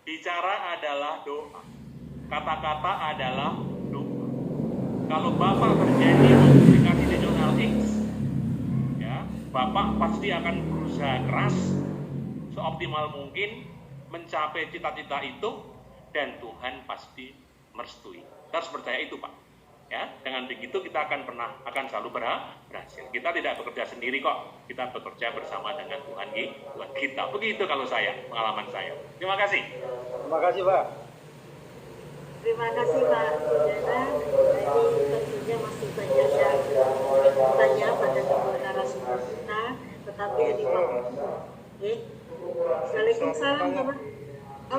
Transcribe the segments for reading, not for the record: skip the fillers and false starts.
Bicara adalah doa. Kata-kata adalah doa. Kalau Bapak berjanji mempublikasi di jurnal X, ya, Bapak pasti akan berusaha keras seoptimal mungkin mencapai cita-cita itu, dan Tuhan pasti merestui. Kita harus percaya itu, Pak. Ya, dengan begitu kita akan selalu berhasil. Kita tidak bekerja sendiri kok. Kita bekerja bersama dengan Tuhan kita. Begitu kalau pengalaman saya. Terima kasih. Terima kasih, Pak. Terima kasih, Pak Jana. Tadi tentunya masih banyak yang bertanya pada kedua narasumber kita, tetapi ini Pak. Waalaikumsalam, Bapak.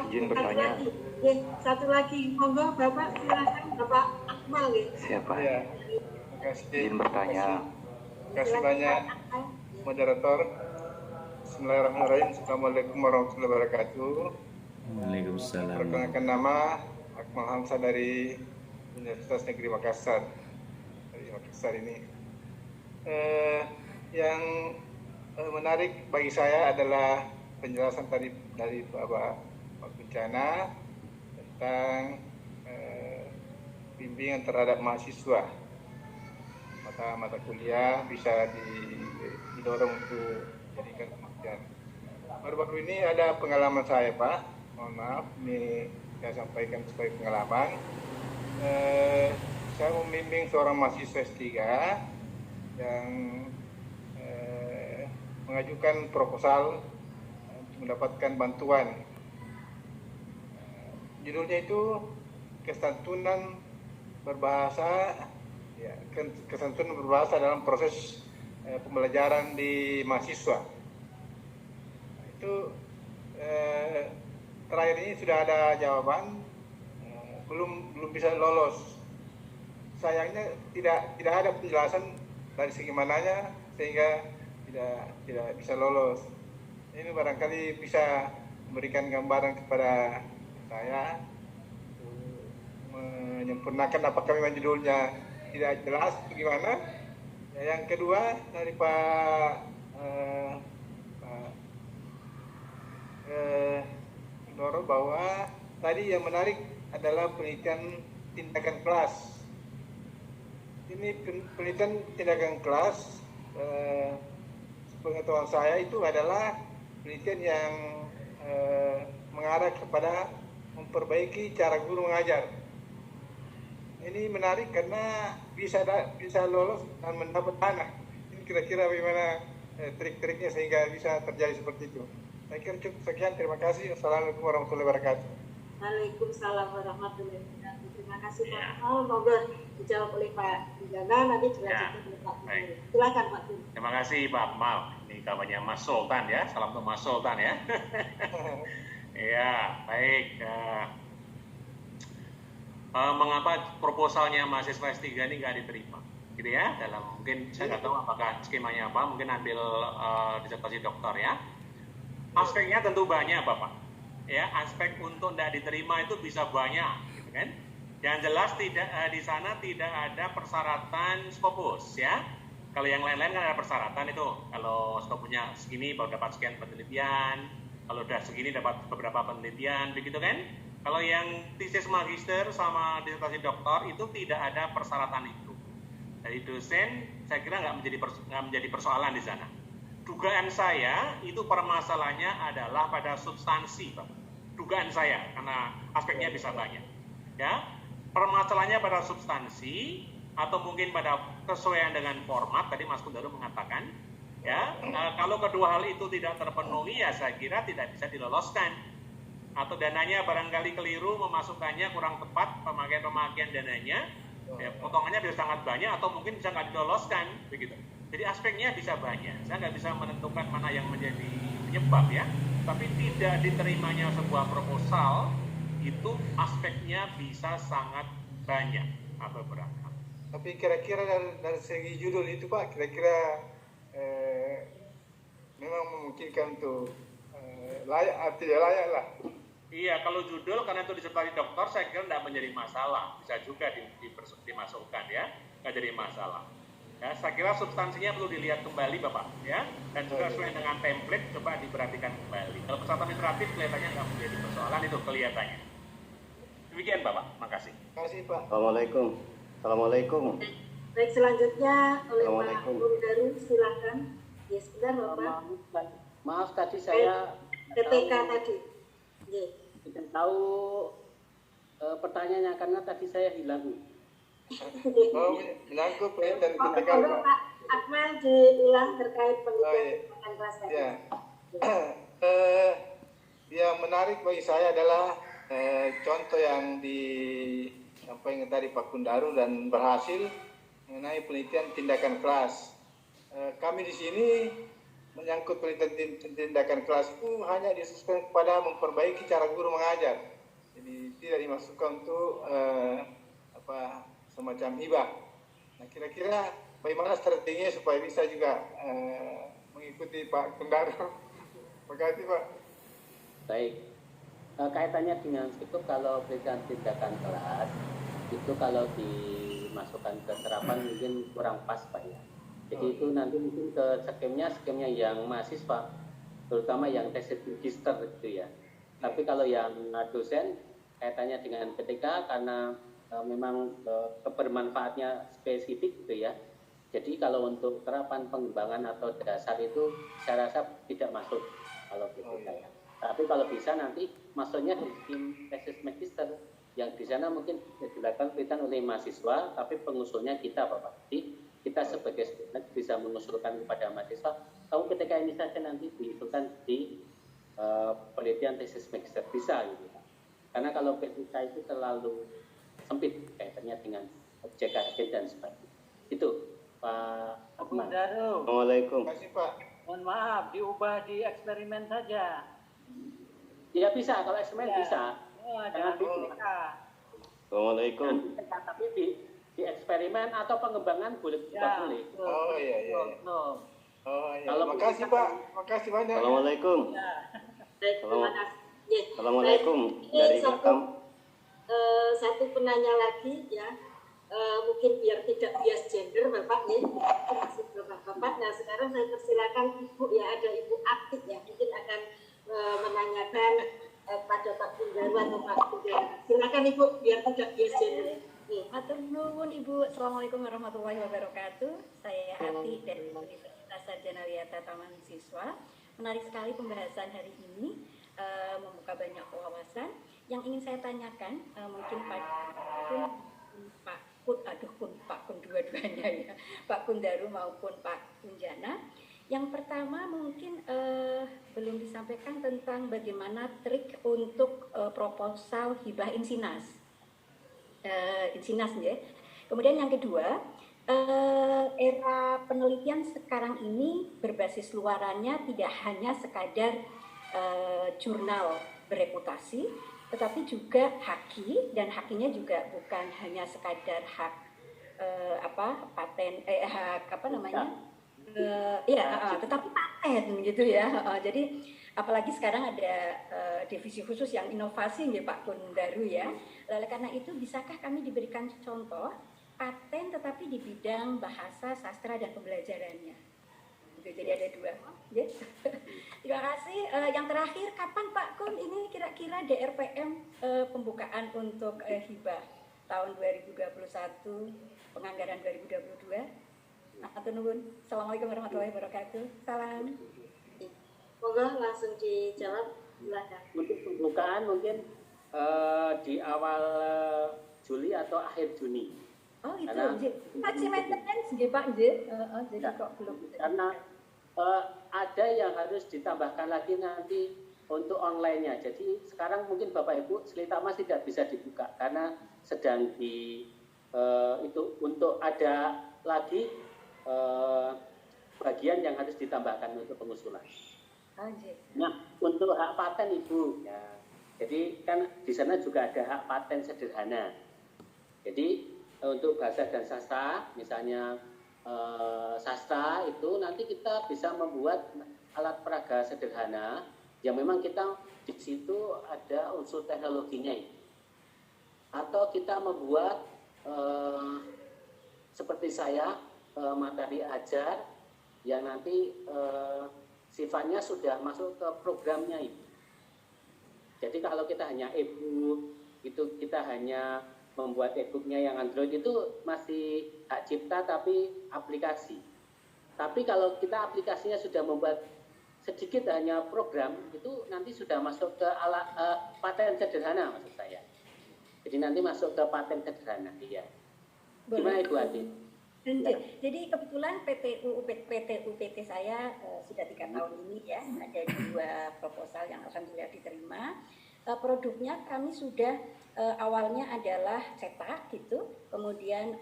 Izin bertanya. Satu lagi, monggo Bapak silakan, Bapak Akmal ya. Siapa? Ya. Terima kasih. Izin bertanya. Terima kasih banyak, moderator. Bismillahirrahmanirrahim. Assalamualaikum warahmatullahi wabarakatuh. Waalaikumsalam. Perkenalkan nama Akmal Hamzah dari Universitas Negeri Makassar. Dari Makassar ini. Yang menarik bagi saya adalah penjelasan tadi dari Bapak Bencana tentang bimbingan terhadap mahasiswa. Mata kuliah bisa didorong untuk jadikan penelitian. Baru-baru ini ada pengalaman saya, Pak. Mohon maaf, ini saya sampaikan sebagai pengalaman. Saya membimbing seorang mahasiswa S3 yang mengajukan proposal untuk mendapatkan bantuan. Judulnya itu kesantunan berbahasa, ya, kesantunan berbahasa dalam proses pembelajaran di mahasiswa. Itu terakhir ini sudah ada jawaban, belum bisa lolos. Sayangnya tidak ada penjelasan dari segi mananya sehingga tidak bisa lolos. Ini barangkali bisa memberikan gambaran kepada saya menyempurnakan apakah memang judulnya tidak jelas bagaimana. Ya, yang kedua dari Pak Doro, bahwa tadi yang menarik adalah penelitian tindakan kelas. Ini penelitian tindakan kelas, pengetahuan saya itu adalah penelitian yang mengarah kepada memperbaiki cara guru mengajar. Ini menarik karena bisa lolos dan mendapat tanah. Ini kira-kira bagaimana trik-triknya sehingga bisa terjadi seperti itu. Saya kira cukup sekian. Terima kasih. Assalamualaikum warahmatullahi wabarakatuh. Waalaikumsalam warahmatullahi wabarakatuh. Terima kasih Pak Akmal. Moga dijawab oleh Pak Dijana, nanti dilanjutkan oleh Pak Tunggu. Silakan Pak Tunggu. Terima kasih Pak Akmal. Ini kabarnya Mas Sultan ya. Salam untuk Mas Sultan ya. Ya, baik. Mengapa proposalnya mahasiswa S3 ini nggak diterima? Gitu ya, dalam mungkin saya nggak tahu apakah skemanya apa, mungkin ambil disertasi doktor ya. Aspeknya tentu banyak Bapak. Ya, aspek untuk tidak diterima itu bisa banyak, gitu kan? Yang jelas tidak di sana tidak ada persyaratan Scopus ya. Kalau yang lain-lain kan ada persyaratan itu. Kalau Scopusnya segini baru dapat sekian penelitian, kalau udah segini dapat beberapa penelitian, begitu kan? Kalau yang tesis magister sama disertasi doktor itu tidak ada persyaratan itu. Dari dosen saya kira nggak menjadi persoalan di sana. Dugaan saya itu permasalahannya adalah pada substansi, Pak. Dugaan saya, karena aspeknya bisa banyak. Ya, permasalahannya pada substansi atau mungkin pada kesesuaian dengan format. Tadi Mas Kundaru mengatakan, ya, kalau kedua hal itu tidak terpenuhi, ya saya kira tidak bisa diloloskan. Atau dananya barangkali keliru, memasukkannya kurang tepat, pemakaian dananya, ya, potongannya bisa sangat banyak atau mungkin bisa nggak diloloskan, begitu. Jadi aspeknya bisa banyak. Saya nggak bisa menentukan mana yang menjadi penyebab ya. Tapi tidak diterimanya sebuah proposal itu aspeknya bisa sangat banyak atau beragam. Tapi kira-kira dari segi judul itu Pak, kira-kira memang memungkinkan untuk layak atau tidak layak lah. Iya, kalau judul karena itu disertai dokter saya kira tidak menjadi masalah. Bisa juga dimasukkan ya, nggak jadi masalah. Ya, saya kira substansinya perlu dilihat kembali Bapak, ya, dan juga sesuai dengan template coba diperhatikan kembali. Kalau peserta administratif kelihatannya nggak menjadi persoalan itu kelihatannya. Demikian Bapak, makasih. Terima kasih Pak. Assalamualaikum. Assalamualaikum. Baik, selanjutnya oleh Pak Daru, silakan. Ya, sebentar Bapak. Maaf tadi saya PTK tadi. Ya. tidak tahu pertanyaannya karena tadi saya hilang. Oh, menyangkut penelitian Pak PTK Pak Akmal diulang terkait Oh, penelitian kelas tadi. ya. Yang menarik bagi saya adalah contoh yang disampaikan tadi Pak Kundaru dan berhasil mengenai penelitian tindakan kelas. Kami di sini menyangkut penelitian tindakan kelas itu hanya disesuaikan kepada memperbaiki cara guru mengajar. Jadi tidak dimasukkan untuk semacam hibah. Nah, kira-kira bagaimana strateginya supaya bisa juga mengikuti Pak Kundaru? Terima kasih Pak. Baik, kaitannya dengan itu kalau penelitian tindakan kelas itu kalau dimasukkan ke terapan mungkin kurang pas Pak ya. Jadi itu nanti mungkin ke skemnya yang mahasiswa, terutama yang tes register gitu ya. Tapi kalau yang dosen kaitannya dengan PTK karena memang kebermanfaatnya spesifik gitu ya. Jadi kalau untuk terapan pengembangan atau dasar itu saya rasa tidak masuk kalau PTK ya. Tapi kalau bisa nanti masuknya di tim tesis magister yang di sana mungkin dilakukan penelitian oleh mahasiswa, tapi pengusulnya kita Bapak. Jadi kita sebagai student bisa mengusulkan kepada mahasiswa, kamu ketika ini saja nanti diusulkan di penelitian tesis magister bisa gitu. Karena kalau PTK itu terlalu sempit kaitannya dengan objek kajian dan sebagainya. Itu Pak Akmal. Assalamualaikum. Terima kasih Pak. Mohon maaf, diubah di eksperimen saja. Ya bisa, kalau eksperimen bisa. Jangan PTK. Assalamualaikum. Tapi di eksperimen atau pengembangan boleh juga boleh. Oh iya. Oh iya. Kalau Makasih Pak. Makasih banyak. Assalamualaikum. Baik, terima kasih. Ya. Assalamualaikum. Baik, ini Dari Batam. satu penanya lagi ya. Mungkin biar tidak bias gender Bapak ya. Masih Bapak. Nah, sekarang saya persilakan Ibu ya, ada Ibu Aktif ya. Mungkin akan menanyakan pada Pak Kundaru atau Pak Kundaru. Silakan Ibu biar tidak bias gender. Matur nuwun Ibu. Assalamualaikum warahmatullahi wabarakatuh. Saya Ati dari Universitas Sarjana Wiyata Taman Siswa. Menarik sekali pembahasan hari ini, membuka banyak wawasan. Yang ingin saya tanyakan mungkin Pak Kun dua-duanya ya, Pak Kundaru maupun Pak Kunjana. Yang pertama mungkin belum disampaikan tentang bagaimana trik untuk proposal hibah insinas ya. Kemudian yang kedua, era penelitian sekarang ini berbasis luarannya tidak hanya sekadar jurnal bereputasi, tetapi juga haki, dan hakinya juga bukan hanya sekadar hak paten hak apa namanya tetapi paten gitu ya. Jadi apalagi sekarang ada divisi khusus yang inovasi ya Pak Kundaru ya. Oleh karena itu bisakah kami diberikan contoh paten tetapi di bidang bahasa, sastra dan pembelajarannya? Jadi ada dua. Ya. Terima kasih. Yang terakhir, kapan Pak Kun ini kira-kira DRPM pembukaan untuk hibah tahun 2021, penganggaran 2022? Atur nuwun. Assalamualaikum warahmatullahi wabarakatuh. Salam. Moga langsung dijawab. Silakan. Untuk pembukaan mungkin di awal Juli atau akhir Juni. Oh itu, Karena- masih maintenance nggih Pak nggih. Jadi kok belum. Karena ada yang harus ditambahkan lagi nanti untuk online-nya. Jadi sekarang mungkin Bapak Ibu Selitamas tidak bisa dibuka karena sedang itu untuk ada lagi bagian yang harus ditambahkan untuk pengusulan. Oh, nggih. Nah, untuk hak paten Ibu, ya. Jadi kan di sana juga ada hak paten sederhana. Jadi untuk bahasa dan sastra, misalnya sastra itu nanti kita bisa membuat alat peraga sederhana yang memang kita di situ ada unsur teknologinya. Atau kita membuat seperti saya materi ajar yang nanti sifatnya sudah masuk ke programnya itu. Jadi kalau kita hanya e-book, itu kita hanya membuat e-booknya yang Android itu masih hak cipta tapi aplikasi. Tapi kalau kita aplikasinya sudah membuat sedikit hanya program, itu nanti sudah masuk ke paten sederhana maksud saya. Jadi nanti masuk ke paten sederhana, iya. Gimana Ibu Adi? Jadi kebetulan PT saya sudah 3 tahun ini ya, ada 2 proposal yang alhamdulillah diterima. Produknya kami sudah awalnya adalah cetak gitu, kemudian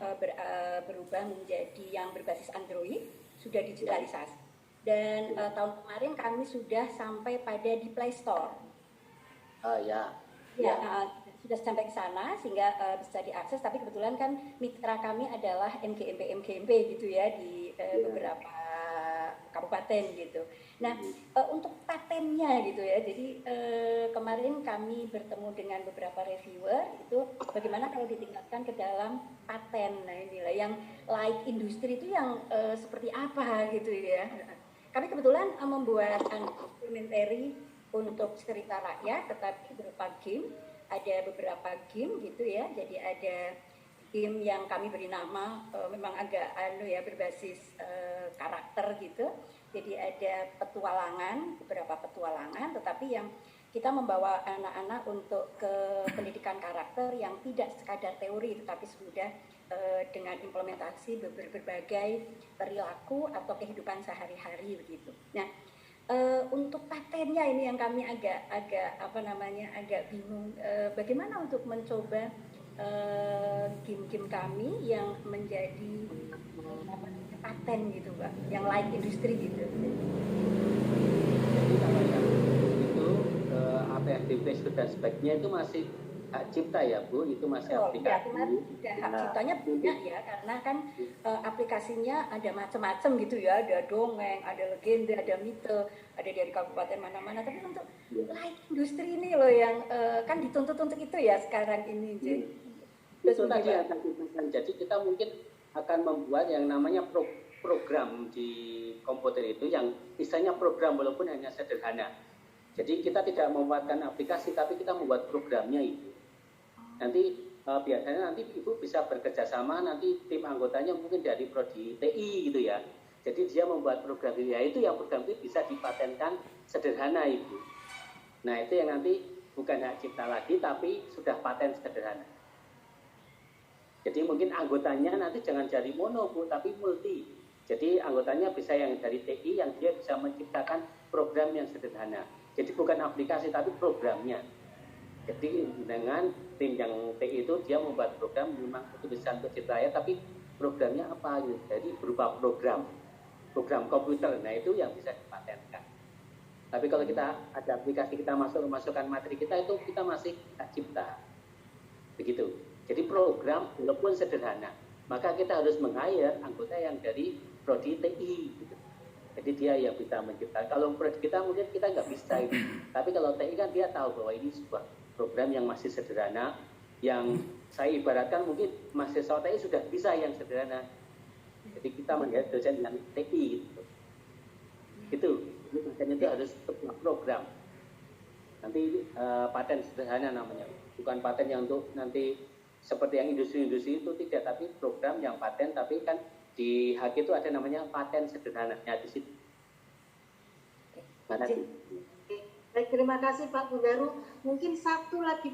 berubah menjadi yang berbasis Android, sudah digitalisasi. Dan tahun kemarin kami sudah sampai pada di Play Store. Sudah sampai ke sana sehingga bisa diakses. Tapi kebetulan kan mitra kami adalah MGMP gitu ya di beberapa kabupaten gitu. Nah untuk patennya gitu ya. Jadi kemarin kami bertemu dengan beberapa reviewer itu bagaimana kalau ditingkatkan ke dalam paten. Nah inilah yang like industri itu yang seperti apa gitu ya. Kami kebetulan membuat implementary untuk cerita rakyat tetapi berupa game. Ada beberapa game gitu ya, jadi ada game yang kami beri nama memang agak berbasis karakter gitu. Jadi ada beberapa petualangan, tetapi yang kita membawa anak-anak untuk ke pendidikan karakter yang tidak sekadar teori, tetapi sudah dengan implementasi berbagai perilaku atau kehidupan sehari-hari begitu. Nah, untuk patennya ini yang kami agak bingung, bagaimana untuk mencoba game-game kami yang menjadi paten gitu Pak, yang like industri gitu. Jadi kalau yang itu APRDP dan speknya itu masih hak cipta ya Bu, itu masih aplikasi. Ya, sudah hak ciptanya banyak ya, karena kan aplikasinya ada macam-macam gitu ya, ada dongeng, ada legenda, ada mite, ada dari kabupaten mana-mana. Tapi untuk like industri ini loh yang kan dituntut untuk itu ya sekarang ini. Itu tadi yang tadi. Jadi kita mungkin akan membuat yang namanya program di komputer itu yang misalnya program walaupun hanya sederhana. Jadi kita tidak membuatkan aplikasi tapi kita membuat programnya itu. Nanti biasanya nanti Ibu bisa bekerja sama, nanti tim anggotanya mungkin dari prodi TI gitu ya. Jadi dia membuat program itu, ya itu yang program itu bisa dipatenkan sederhana Ibu. Nah itu yang nanti bukan hak cipta lagi tapi sudah paten sederhana. Jadi mungkin anggotanya nanti jangan jadi mono Bu, tapi multi. Jadi anggotanya bisa yang dari TI yang dia bisa menciptakan program yang sederhana. Jadi bukan aplikasi tapi programnya. Jadi dengan tim yang TI itu dia membuat program memang itu bisa untuk cipta ya, tapi programnya apa gitu. Jadi berupa program komputer. Nah itu yang bisa dipatenkan. Tapi kalau kita ada aplikasi kita masukkan materi kita itu kita masih hak cipta. Begitu. Jadi program walaupun sederhana, maka kita harus meng-hire anggota yang dari prodi TI gitu. Jadi dia yang bisa menciptakan. Kalau prodi kita mungkin kita nggak bisa itu. Tapi kalau TI kan dia tahu bahwa ini sebuah program yang masih sederhana, yang saya ibaratkan mungkin mahasiswa TI sudah bisa yang sederhana. Jadi kita melihat dosen yang TI gitu. Itu dosen itu harus sebuah program. Nanti paten sederhana namanya. Bukan paten yang untuk nanti seperti yang industri-industri itu tidak, tapi program yang paten, tapi kan di HAK itu ada namanya paten sederhananya di situ. Baik, terima kasih Pak Budaru. Mungkin satu lagi